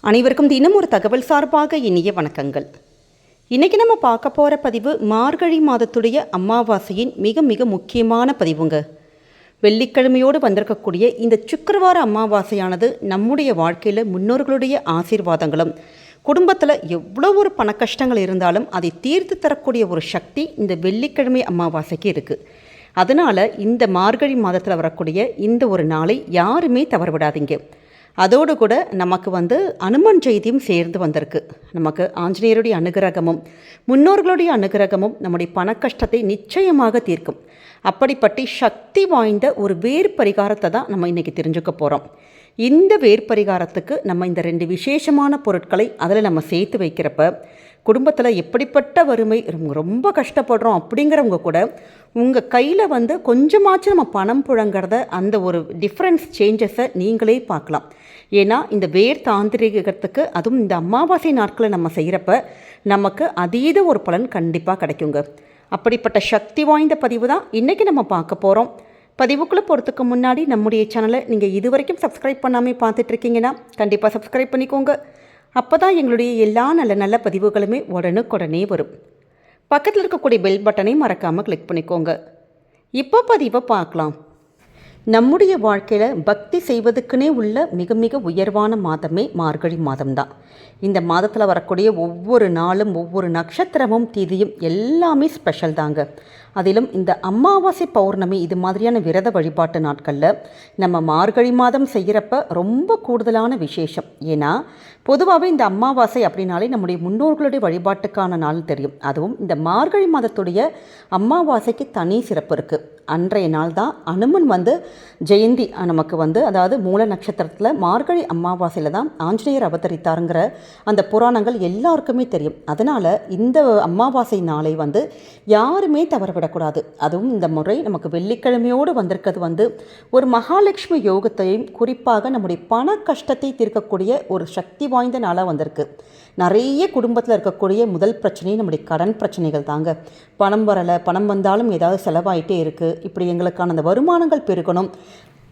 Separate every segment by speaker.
Speaker 1: அனைவருக்கும் தினம் ஒரு தகவல் சார்பாக இனிய வணக்கங்கள். இன்றைக்கி நம்ம பார்க்க போகிற பதிவு மார்கழி மாதத்துடைய அமாவாசையின் மிக மிக முக்கியமான பதிவுங்க. வெள்ளிக்கிழமையோடு வந்திருக்கக்கூடிய இந்த சுக்கிரவார அமாவாசையானது நம்முடைய வாழ்க்கையில் முன்னோர்களுடைய ஆசீர்வாதங்களும் குடும்பத்தில் எவ்வளோ ஒரு பண கஷ்டங்கள் இருந்தாலும் அதை தீர்த்து தரக்கூடிய ஒரு சக்தி இந்த வெள்ளிக்கிழமை அமாவாசைக்கு இருக்குது. அதனால் இந்த மார்கழி மாதத்தில் வரக்கூடிய இந்த ஒரு நாளை யாருமே தவறவிடாதீங்க. அதோடு கூட நமக்கு அனுமன் ஜெயந்தியும் சேர்ந்து வந்திருக்கு. நமக்கு ஆஞ்சநேயருடைய அனுகிரகமும் முன்னோர்களுடைய அனுகிரகமும் நம்முடைய பண கஷ்டத்தை நிச்சயமாக தீர்க்கும். அப்படிப்பட்ட சக்தி வாய்ந்த ஒரு வேர் பரிகாரத்தை தான் நம்ம இன்றைக்கி தெரிஞ்சுக்க போகிறோம். இந்த வேர் பரிகாரத்துக்கு நம்ம இந்த 2 விசேஷமான பொருட்களை அதில் நம்ம சேர்த்து வைக்கிறப்ப குடும்பத்தில் எப்படிப்பட்ட வறுமை ரொம்ப கஷ்டப்படுறோம் அப்படிங்கிறவங்க கூட உங்கள் கையில் கொஞ்சமாச்சும் நம்ம பணம் புழங்கிறத அந்த ஒரு டிஃப்ரென்ஸ் சேஞ்சஸை நீங்களே பார்க்கலாம். ஏன்னா இந்த வேர் தாந்திரிகத்துக்கு அதுவும் இந்த அமாவாசை நாட்களை நம்ம செய்கிறப்ப நமக்கு அதீத ஒரு பலன் கண்டிப்பாக கிடைக்குங்க. அப்படிப்பட்ட சக்தி வாய்ந்த பதிவு தான் இன்றைக்கி நம்ம பார்க்க போகிறோம். பதிவுக்குள்ளே போகிறதுக்கு முன்னாடி நம்முடைய சேனலை நீங்கள் இது வரைக்கும் சப்ஸ்கிரைப் பண்ணாமல் பார்த்துட்ருக்கீங்கன்னா கண்டிப்பாக சப்ஸ்கிரைப் பண்ணிக்கோங்க. அப்போ தான் எங்களுடைய எல்லா நல்ல நல்ல பதிவுகளுமே உடனுக்குடனே வரும். பக்கத்தில் இருக்கக்கூடிய பெல் பட்டனை மறக்காமல் கிளிக் பண்ணிக்கோங்க. இப்போ பதிவை பார்க்கலாம். நம்முடைய வாழ்க்கையில் பக்தி செய்வதுக்குன்னே உள்ள மிக மிக உயர்வான மாதமே மார்கழி மாதம்தான். இந்த மாதத்தில் வரக்கூடிய ஒவ்வொரு நாளும் ஒவ்வொரு நட்சத்திரமும் திதியும் எல்லாமே ஸ்பெஷல் தாங்க. அதிலும் இந்த அமாவாசை பௌர்ணமி இது மாதிரியான விரத வழிபாட்டு நாட்களில் நம்ம மார்கழி மாதம் செய்கிறப்ப ரொம்ப கூடுதலான விசேஷம். ஏன்னா பொதுவாகவே இந்த அமாவாசை அப்படின்னாலே நம்முடைய முன்னோர்களுடைய வழிபாட்டுக்கான நாள் தெரியும். அதுவும் இந்த மார்கழி மாதத்துடைய அமாவாசைக்கு தனி சிறப்பு இருக்குது. அன்றைய நாள் தான் அனுமன் ஜெயந்தி நமக்கு அதாவது மூல நட்சத்திரத்தில் மார்கழி அமாவாசையில் தான் ஆஞ்சநேயர் அவதரித்தாருங்கிற அந்த புராணங்கள் எல்லாருக்குமே தெரியும். அதனால் இந்த அமாவாசை நாளை யாருமே தவறவிடக்கூடாது. அதுவும் இந்த முறை நமக்கு வெள்ளிக்கிழமையோடு வந்திருக்கிறது ஒரு மகாலட்சுமி யோகத்தையும் குறிப்பாக நம்முடைய பண கஷ்டத்தை தீர்க்கக்கூடிய ஒரு சக்தி வாய்ந்த நாளாக வந்திருக்கு. நிறைய குடும்பத்தில் இருக்கக்கூடிய முதல் பிரச்சனை நம்முடைய கடன் பிரச்சனைகள் தாங்க. பணம் வரலை, பணம் வந்தாலும் ஏதாவது செலவாயிட்டே இருக்குது. இப்படி எங்களுக்கான அந்த வருமானங்கள் பெருகணும்,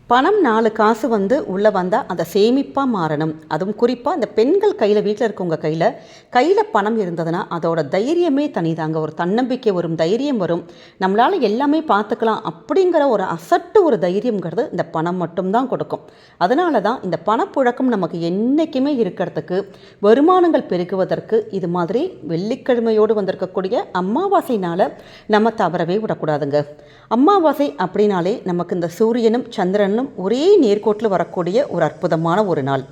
Speaker 1: பணம் 4 காசு உள்ளே வந்தால் அதை சேமிப்பாக மாறணும். அதுவும் குறிப்பாக இந்த பெண்கள் கையில் வீட்டில் இருக்கவங்க கையில் பணம் இருந்ததுன்னா அதோட தைரியமே தனிதாங்க. ஒரு தன்னம்பிக்கை வரும், தைரியம் வரும், நம்மளால் எல்லாமே பார்த்துக்கலாம் அப்படிங்கிற ஒரு அசட்டு ஒரு தைரியங்கிறது இந்த பணம் மட்டும்தான் கொடுக்கும். அதனால தான் இந்த பணப்புழக்கம் நமக்கு என்றைக்குமே இருக்கிறதுக்கு, வருமானங்கள் பெருகுவதற்கு இது மாதிரி வெள்ளிக்கிழமையோடு வந்திருக்கக்கூடிய அமாவாசைனால் நம்ம தவறவே விடக்கூடாதுங்க. அமாவாசை அப்படின்னாலே நமக்கு இந்த சூரியனும் சந்திரனும் ஒரே நேர்கோட்டில் வரக்கூடிய ஒரு அற்புதமான ஒரு நாள்.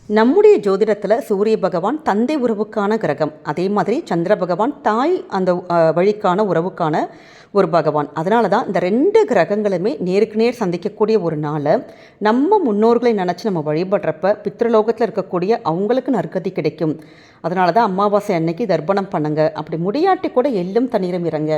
Speaker 1: நம்முடைய ஜோதிடத்தில் சூரிய பகவான் தந்தை உறவுக்கான கிரகம், அதே மாதிரி சந்திர பகவான் தாய் அந்த வழிக்கான உறவுக்கான ஒரு பகவான். அதனால தான் இந்த 2 கிரகங்களுமே நேருக்கு நேர் சந்திக்கக்கூடிய ஒரு நாளை நம்ம முன்னோர்களை நினச்சி நம்ம வழிபடுறப்ப பித்ருலோகத்தில் இருக்கக்கூடிய அவங்களுக்கு நற்கதி கிடைக்கும். அதனால தான் அமாவாசை அன்னைக்கு தர்ப்பணம் பண்ணுங்க, அப்படி முடியாட்டி கூட எள்ளும் தண்ணீரும் இறங்க,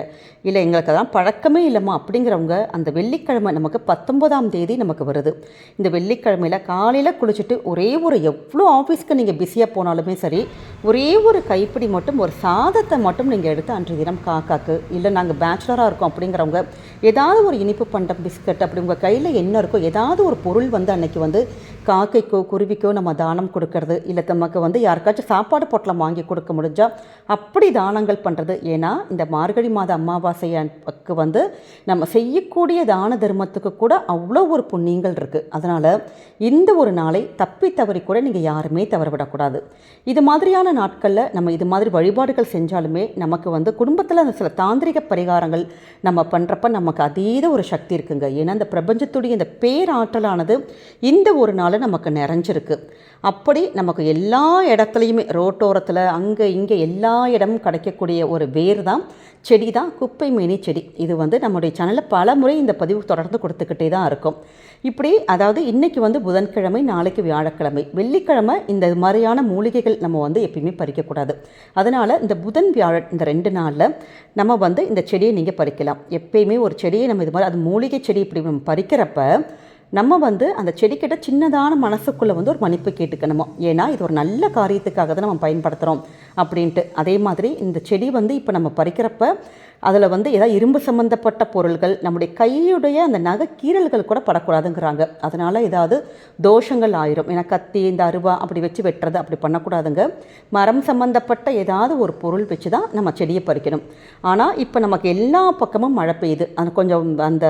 Speaker 1: இல்லை எங்களுக்கு அதான் பழக்கமே இல்லைம்மா அப்படிங்கிறவங்க அந்த வெள்ளிக்கிழமை நமக்கு 19ஆம் தேதி நமக்கு வருது. இந்த வெள்ளிக்கிழமையில் காலையில் குளிச்சுட்டு ஒரே ஒரு எவ்வளோ ஆஃபீஸ்க்கு நீங்கள் பிஸியாக போனாலுமே சரி, ஒரே ஒரு கைப்பிடி மட்டும் ஒரு சாதத்தை மட்டும் நீங்கள் எடுத்து அன்றைய தினம் காக்காக்கு, இல்லை நாங்கள் பேச்சுலராக இருக்கோம் அப்படிங்கிறவங்க ஏதாவது ஒரு இனிப்பு பண்டம் பிஸ்கட் அப்படி உங்கள் கையில் என்ன இருக்கோ ஏதாவது ஒரு பொருள் அன்னைக்கு காக்கைக்கோ குருவிக்கோ நம்ம தானம் கொடுக்கறது, இல்லை நமக்கு யாருக்காச்சும் சாப்பாடு பொட்டலம் வாங்கி கொடுக்க முடிஞ்சால் அப்படி தானங்கள் பண்ணுறது. ஏன்னா இந்த மார்கழி மாத அமாவாசைக்கு நம்ம செய்யக்கூடிய தான தர்மத்துக்கு கூட அவ்வளோ ஒரு புண்ணியங்கள் இருக்குது. அதனால் இந்த ஒரு நாளை தப்பி தவறி கூட நீங்கள் யாருமே தவறவிடக்கூடாது. இது மாதிரியான நாட்களில் நம்ம இது மாதிரி வழிபாடுகள் செஞ்சாலுமே நமக்கு குடும்பத்தில் அந்த சில தாந்திரிக பரிகாரங்கள் நம்ம பண்ணுறப்ப நமக்கு அதீத ஒரு சக்தி இருக்குங்க. ஏன்னா இந்த பிரபஞ்சத்துடைய இந்த பேராற்றலானது இந்த ஒரு நாள் நமக்கு நிறைஞ்சிருக்கு. அப்படி நமக்கு எல்லா இடத்துலையுமே ரோட்டோரத்தில் அங்கே இங்கே எல்லா இடமும் கிடைக்கக்கூடிய ஒரு வேர் தான் செடி தான் குப்பை மேனி செடி. இது நம்முடைய சேனலில் பல முறை இந்த பதிவு தொடர்ந்து கொடுத்துக்கிட்டே தான் இருக்கும். இப்படி அதாவது இன்றைக்கி புதன்கிழமை, நாளைக்கு வியாழக்கிழமை, வெள்ளிக்கிழமை இந்த மாதிரியான மூலிகைகள் நம்ம எப்பயுமே பறிக்கக்கூடாது. அதனால் இந்த புதன் வியாழன் இந்த 2 நாளில் நம்ம இந்த செடியை நீங்கள் பறிக்கலாம். எப்பயுமே ஒரு செடியை நம்ம இது மாதிரி அது மூலிகை செடி இப்படி நம்ம பறிக்கிறப்ப நம்ம அந்த செடிக்கிட்ட சின்னதான மனசுக்குள்ளே ஒரு மன்னிப்பு கேட்டுக்கணுமோ. ஏன்னா இது ஒரு நல்ல காரியத்துக்காக தான் நம்ம பயன்படுத்துகிறோம் அப்படின்ட்டு. அதே மாதிரி இந்த செடி இப்போ நம்ம பறிக்கிறப்ப அதில் வந்து ஏதாவது இரும்பு சம்மந்தப்பட்ட பொருள்கள் நம்முடைய கையுடைய அந்த நகை கீறல்கள் கூட படக்கூடாதுங்கிறாங்க. அதனால் ஏதாவது தோஷங்கள் ஆயிரும். ஏன்னா கத்தி இந்த அருவா அப்படி வச்சு வெட்டுறது அப்படி பண்ணக்கூடாதுங்க. மரம் சம்மந்தப்பட்ட ஏதாவது ஒரு பொருள் வச்சு தான் நம்ம செடியை பறிக்கணும். ஆனால் இப்போ நமக்கு எல்லா பக்கமும் மழை பெய்யுது. அந்த கொஞ்சம் அந்த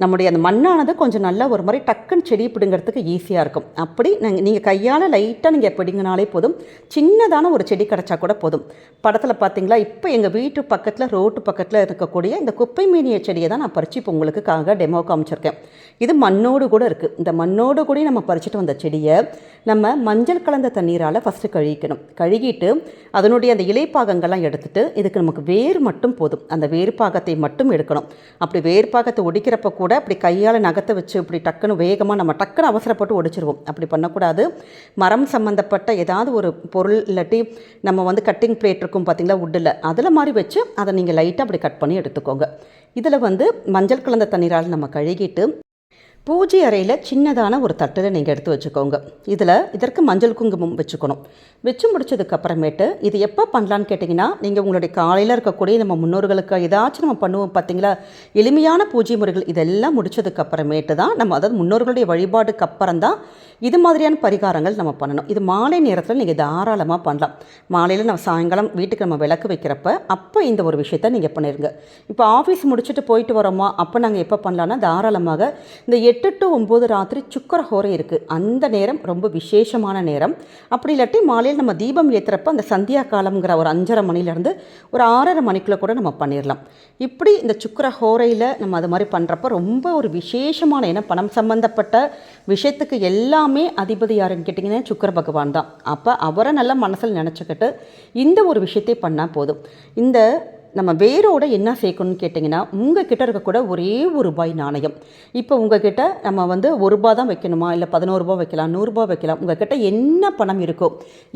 Speaker 1: நம்முடைய அந்த மண்ணானது கொஞ்சம் நல்லா ஒரு மாதிரி டக்குன்னு செடி பிடுங்கிறதுக்கு ஈஸியாக இருக்கும். அப்படி நீங்கள் கையால் லைட்டாக நீங்கள் பிடுங்கினாலே போதும். சின்னதான ஒரு செடி கிடச்சா கூட போதும். படத்தில் பார்த்தீங்களா, இப்போ எங்கள் வீட்டு பக்கத்தில் ரோட்டு பக்கத்தில் இருக்கக்கூடிய இந்த குப்பை மேனிய செடியை தான் நான் பறித்து இப்போ உங்களுக்காக டெமோ காமிச்சிருக்கேன். இது மண்ணோடு கூட இருக்குது. இந்த மண்ணோடு கூட நம்ம பறிச்சுட்டு வந்த செடியை நம்ம மஞ்சள் கலந்த தண்ணீரால் ஃபஸ்ட்டு கழுவிக்கணும். கழுகிட்டு அதனுடைய அந்த இலைப்பாகங்கள்லாம் எடுத்துகிட்டு இதுக்கு நமக்கு வேர் மட்டும் போதும். அந்த வேர் பாகத்தை மட்டும் எடுக்கணும். அப்படி வேர் பாகத்தை ஒடிக்கிறப்ப கூட அப்படி கையால் நகத்தை வச்சு இப்படி டக்குன்னு வேகமாக நம்ம டக்குன்னு அவசரப்பட்டு ஒடிச்சிருவோம். அப்படி பண்ணக்கூடாது. மரம் சம்மந்தப்பட்ட ஏதாவது ஒரு பொருள் இல்லாட்டி நம்ம வந்து கட்டிங் பிளேட் இருக்கும் பார்த்திங்களா, வுட்டில், அதில் மாதிரி வச்சு அதை நீங்கள் லைட்டாக அப்படி கட் பண்ணி எடுத்துக்கோங்க. இதில் வந்து மஞ்சள் கலந்த தண்ணீரால் நம்ம கழுகிட்டு பூஜை அறையில் சின்னதான ஒரு தட்டில் நீங்கள் எடுத்து வச்சுக்கோங்க. இதற்கு மஞ்சள் குங்குமம் வச்சுக்கணும். வச்சு முடிச்சதுக்கப்புறமேட்டு இது எப்போ பண்ணலான்னு கேட்டிங்கன்னா, நீங்கள் உங்களுடைய காலையில் இருக்கக்கூடிய நம்ம முன்னோர்களுக்கு ஏதாச்சும் நம்ம பண்ணுவோம் பார்த்திங்களா, எளிமையான பூஜை முறைகள் இதெல்லாம் முடிச்சதுக்கப்புறமேட்டு தான் நம்ம, அதாவது முன்னோர்களுடைய வழிபாடுக்கு அப்புறம் தான் இது மாதிரியான பரிகாரங்கள் நம்ம பண்ணணும். இது மாலை நேரத்தில் நீங்கள் தாராளமாக பண்ணலாம். மாலையில் நம்ம சாயங்காலம் வீட்டுக்கு நம்ம விளக்கு வைக்கிறப்ப அப்போ இந்த ஒரு விஷயத்த நீங்கள் பண்ணிடுங்க. இப்போ ஆஃபீஸ் முடிச்சுட்டு போயிட்டு வரோமா, அப்போ நாங்கள் எப்போ பண்ணலான்னா தாராளமாக இந்த 8 to 9 ராத்திரி சுக்கர ஹோரை இருக்குது. அந்த நேரம் ரொம்ப விசேஷமான நேரம். அப்படி இல்லாட்டி மாலையில் நம்ம தீபம் ஏற்றுறப்ப அந்த சந்தியா காலம்ங்கிற ஒரு 5:30 மணிலேருந்து ஒரு 6:30 மணிக்குள்ளே கூட நம்ம பண்ணிடலாம். இப்படி இந்த சுக்கர ஹோரையில் நம்ம அது மாதிரி பண்ணுறப்ப ரொம்ப ஒரு விசேஷமான, ஏன்னா பணம் சம்பந்தப்பட்ட விஷயத்துக்கு எல்லாமே அதிபதி யாருன்னு கேட்டிங்கன்னா சுக்கர பகவான் தான். அப்போ அவரை நல்லா மனசில் நினச்சிக்கிட்டு இந்த ஒரு விஷயத்தை பண்ணால் போதும். இந்த நம்ம வேரோட என்ன சேர்க்கணும்னு கேட்டிங்கன்னா, உங்கள் கிட்ட இருக்கக்கூட ஒரே ₹1 நாணயம். இப்போ உங்கள் கிட்ட நம்ம வந்து ₹1 தான் வைக்கணுமா, இல்லை ₹11 வைக்கலாம், ₹100 வைக்கலாம், உங்கள் கிட்ட என்ன பணம் இருக்கோ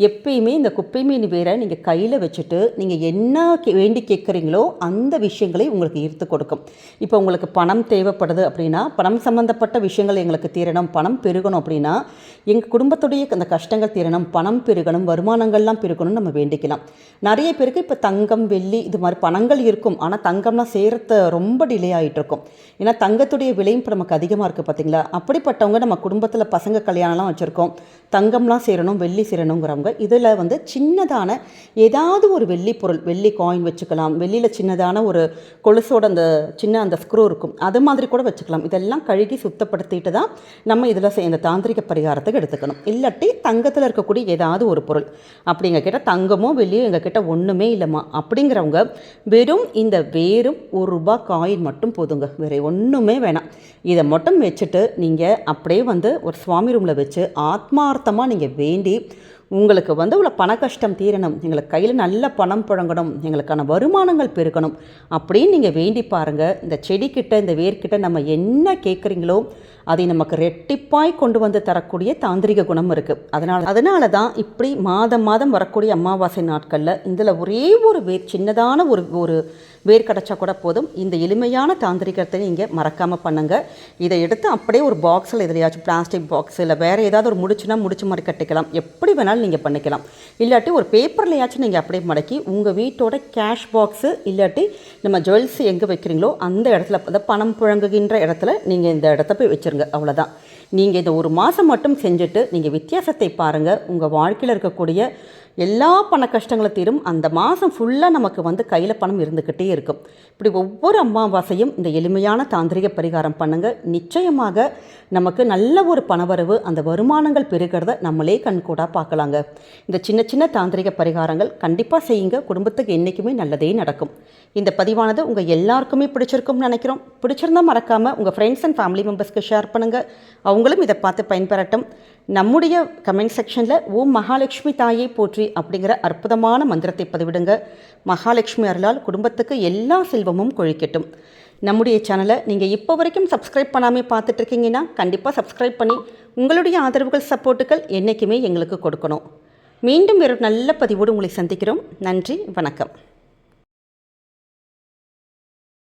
Speaker 1: எப்பயுமே இந்த குப்பை மீன் வேரை நீங்கள் கையில் வச்சுட்டு நீங்கள் என்ன வேண்டி கேட்குறீங்களோ அந்த விஷயங்களை உங்களுக்கு ஈர்த்து கொடுக்கும். இப்போ உங்களுக்கு பணம் தேவைப்படுது அப்படின்னா, பணம் சம்மந்தப்பட்ட விஷயங்கள் எங்களுக்கு தீரணும், பணம் பெருகணும் அப்படின்னா, எங்கள் குடும்பத்துடைய அந்த கஷ்டங்கள் தீரணும், பணம் பெருகணும், வருமானங்கள்லாம் பெருகணும்னு நம்ம வேண்டிக்கலாம். நிறைய பேருக்கு இப்போ தங்கம், வெள்ளி இது மாதிரி பணங்கள் இருக்கும். ஆனால் தங்கம்லாம் சேரத்தை ரொம்ப டிலே ஆகிட்டு இருக்கும். ஏன்னா தங்கத்துடைய விலையும் இப்போ நமக்கு அதிகமாக இருக்குது பார்த்திங்களா. அப்படிப்பட்டவங்க நம்ம குடும்பத்தில் பசங்க கல்யாணம்லாம் வச்சுருக்கோம், தங்கம்லாம் சேரணும், வெள்ளி சேரணுங்கிறவங்க இதில் வந்து சின்னதான ஏதாவது ஒரு வெள்ளி பொருள், வெள்ளி காயின் வச்சுக்கலாம். வெள்ளியில் சின்னதான ஒரு கொலுசோட அந்த சின்ன அந்த ஸ்க்ரூ இருக்கும், அது மாதிரி கூட வச்சுக்கலாம். இதெல்லாம் கழுகி சுத்தப்படுத்திட்டு தான் நம்ம இதில் இந்த தாந்திரிக பரிகாரத்துக்கு எடுத்துக்கணும். இல்லாட்டி தங்கத்தில் இருக்கக்கூடிய ஏதாவது ஒரு பொருள், அப்படி எங்கள் கிட்ட தங்கமோ வெள்ளியோ எங்கள் கிட்ட ஒன்றுமே இல்லைம்மா அப்படிங்கிறவங்க வெறும் இந்த வேறும் ₹1 காயின் மட்டும் போதுங்க, வேறு ஒன்றுமே வேணாம். இதை மட்டும் வச்சுட்டு நீங்கள் அப்படியே வந்து ஒரு சுவாமி ரூமில் வச்சு ஆத்மார்த்தமாக நீங்கள் வேண்டி, உங்களுக்கு வந்து உள்ள பண கஷ்டம் தீரணும், எங்களுக்கு கையில் நல்ல பணம் புழங்கணும், எங்களுக்கான வருமானங்கள் பெருகணும் அப்படின்னு நீங்கள் வேண்டி பாருங்கள். இந்த செடிக்கிட்ட இந்த வேர்க்கிட்ட நம்ம என்ன கேட்குறீங்களோ அதை நமக்கு ரெட்டிப்பாய் கொண்டு வந்து தரக்கூடிய தாந்திரிக குணம் இருக்குது. அதனால தான் இப்படி மாதம் மாதம் வரக்கூடிய அமாவாசை நாட்களில் இதில் ஒரே ஒரு வேர், சின்னதான ஒரு வேர் கிடச்சா கூட போதும். இந்த எளிமையான தாந்திரிகத்தை நீங்கள் மறக்காமல் பண்ணுங்கள். இதை எடுத்து அப்படியே ஒரு பாக்ஸில் எதுலையாச்சும் பிளாஸ்டிக் பாக்ஸ் இல்லை வேறு ஏதாவது ஒரு முடிச்சு மாதிரி கட்டிக்கலாம். எப்படி வேணாலும் நீங்கள் பண்ணிக்கலாம். இல்லாட்டி ஒரு பேப்பர்லையாச்சும் நீங்கள் அப்படியே மடக்கி உங்கள் வீட்டோட கேஷ் பாக்ஸு இல்லாட்டி நம்ம ஜுவல்ஸ் எங்கே வைக்கிறீங்களோ அந்த இடத்துல, அந்த பணம் புழங்குகின்ற இடத்துல நீங்கள் இந்த இடத்த போய் வச்சுருங்க. அவ்வளோதான். நீங்கள் இந்த ஒரு மாதம் மட்டும் செஞ்சுட்டு நீங்கள் வித்தியாசத்தை பாருங்கள். உங்கள் வாழ்க்கையில் இருக்கக்கூடிய எல்லா பண கஷ்டங்களும் தீரும். அந்த மாதம் ஃபுல்லாக நமக்கு வந்து கையில் பணம் இருந்துக்கிட்டே இருக்கும். இப்படி ஒவ்வொரு அமாவாசையும் இந்த எளிமையான தாந்திரிக பரிகாரம் பண்ணுங்கள். நிச்சயமாக நமக்கு நல்ல ஒரு பணவரவு, அந்த வருமானங்கள் பெருகிறத நம்மளே கண்கூடாக பார்க்கலாங்க. இந்த சின்ன சின்ன தாந்திரிக பரிகாரங்கள் கண்டிப்பாக செய்யுங்க. குடும்பத்துக்கு என்றைக்குமே நல்லதே நடக்கும். இந்த பதிவானது உங்கள் எல்லாருக்குமே பிடிச்சிருக்கும்னு நினைக்கிறோம். பிடிச்சிருந்தால் மறக்காமல் உங்கள் ஃப்ரெண்ட்ஸ் அண்ட் ஃபேமிலி மெம்பர்ஸ்க்கு ஷேர் பண்ணுங்கள். அவங்களும் இதை பார்த்து பயன்பெறட்டும். நம்முடைய கமெண்ட் செக்ஷனில் ஓம் மகாலட்சுமி தாயை போற்றி அப்படிங்கிற அற்புதமான மந்திரத்தை பதிவிடுங்க. மகாலட்சுமி அருளால் குடும்பத்துக்கு எல்லா செல்வமும் கொழிக்கட்டும். நம்முடைய சேனலை நீங்கள் இப்போ வரைக்கும் சப்ஸ்கிரைப் பண்ணாமல் பார்த்துட்ருக்கீங்கன்னா கண்டிப்பாக சப்ஸ்கிரைப் பண்ணி உங்களுடைய ஆதரவுகள், சப்போர்ட்டுகள் என்றைக்குமே எங்களுக்கு கொடுக்கணும். மீண்டும் வேறு நல்ல பதிவோடு உங்களை சந்திக்கிறோம். நன்றி, வணக்கம்.